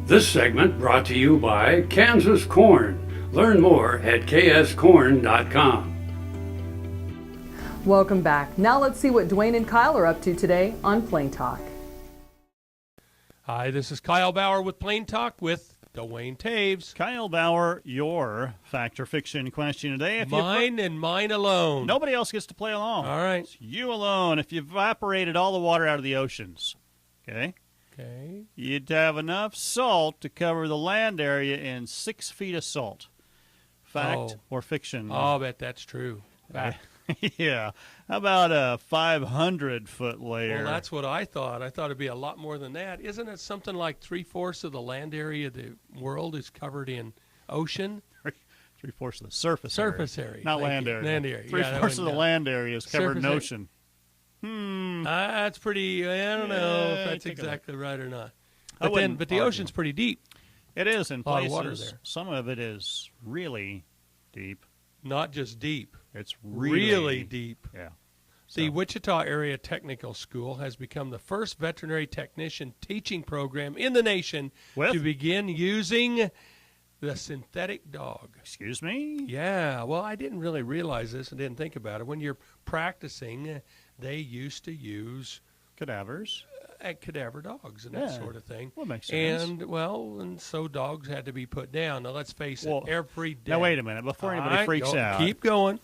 This segment brought to you by Kansas Corn. Learn more at kscorn.com. Welcome back. Now let's see what Duane and Kyle are up to today on Plain Talk. Hi, this is Kyle Bauer with Plain Talk with Duane Toews. Kyle Bauer, your fact or fiction question today. Mine and mine alone. Nobody else gets to play along. All right. It's you alone. If you evaporated all the water out of the oceans, okay, you'd have enough salt to cover the land area in 6 feet of salt. Fact or fiction? Oh, I'll bet that's true. Fact. Yeah. How about a 500-foot layer? Well, that's what I thought. I thought it'd be a lot more than that. Isn't it something like 3/4 of the land area of the world is covered in ocean? 3/4 of the surface area. Not land area. Land area. 3/4 of the land area is covered in ocean. That's pretty, I don't know if that's exactly right or not. But the ocean's pretty deep. It is in places. A lot of water there. Some of it is really deep. Not just deep. It's really deep. Yeah. The Wichita Area Technical School has become the first veterinary technician teaching program in the nation to begin using the synthetic dog. Excuse me? Yeah. Well, I didn't really realize this and didn't think about it. When you're practicing, they used to use cadavers. Cadaver dogs and that sort of thing. Well, makes sense. And so dogs had to be put down. Now, let's face it, every day. Now, wait a minute. Before anybody freaks out. Keep going.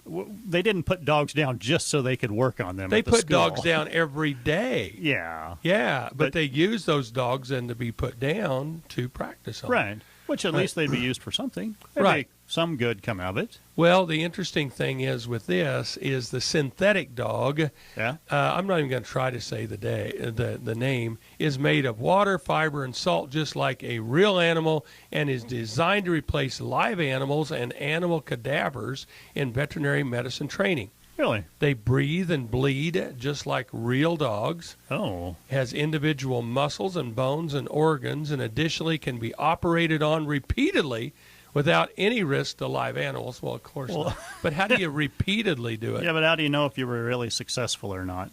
They didn't put dogs down just so they could work on them. They put dogs down every day. Yeah. Yeah, but they use those dogs then to be put down to practice on. Right. Which at least they'd be used for something. Right. Some good come out of it. Well, the interesting thing is with this is the synthetic dog. Yeah. I'm not even going to try to say the name is made of water, fiber, and salt, just like a real animal, and is designed to replace live animals and animal cadavers in veterinary medicine training. Really? They breathe and bleed just like real dogs. Oh. Has individual muscles and bones and organs, and additionally can be operated on repeatedly without any risk to live animals. Well, of course not. But how do you repeatedly do it? Yeah, but how do you know if you were really successful or not?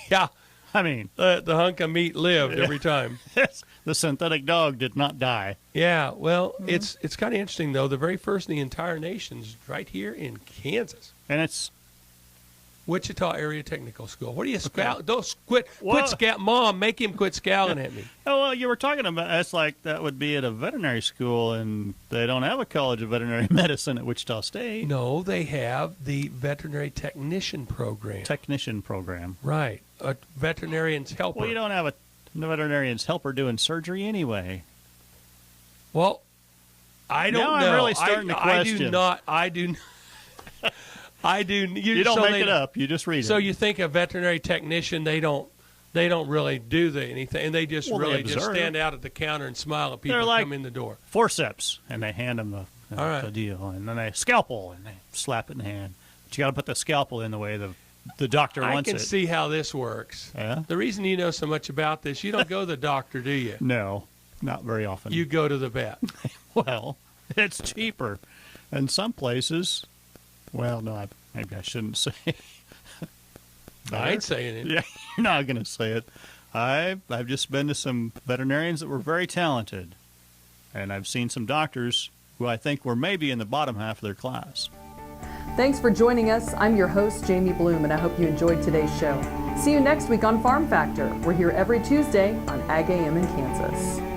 Yeah. I mean, the hunk of meat lived every time. The synthetic dog did not die. Yeah, well, it's kind of interesting, though. The very first in the entire nation's right here in Kansas. And it's Wichita Area Technical School. What do you scowl? Don't quit Mom, make him quit scowling at me. Oh, well, you were talking about, that's like that would be at a veterinary school, and they don't have a College of Veterinary Medicine at Wichita State. No, they have the Veterinary Technician Program. Technician Program. Right. A veterinarian's helper. Well, you don't have a veterinarian's helper doing surgery anyway. Well, I don't know. I'm really starting to question. I do You don't make it up. You just read it. So you think a veterinary technician, they don't really do anything, and they just just stand out at the counter and smile at people come in the door. Forceps, and they hand them the deal, and then they scalpel, and they slap it in the hand. But you got to put the scalpel in the way the doctor wants it. I can see how this works. Yeah? The reason you know so much about this, you don't go to the doctor, do you? No, not very often. You go to the vet. Well, it's cheaper. In some places, well, no, maybe I shouldn't say. I ain't saying it. Yeah, you're not going to say it. I've just been to some veterinarians that were very talented, and I've seen some doctors who I think were maybe in the bottom half of their class. Thanks for joining us. I'm your host, Jamie Bloom, and I hope you enjoyed today's show. See you next week on Farm Factor. We're here every Tuesday on Ag AM in Kansas.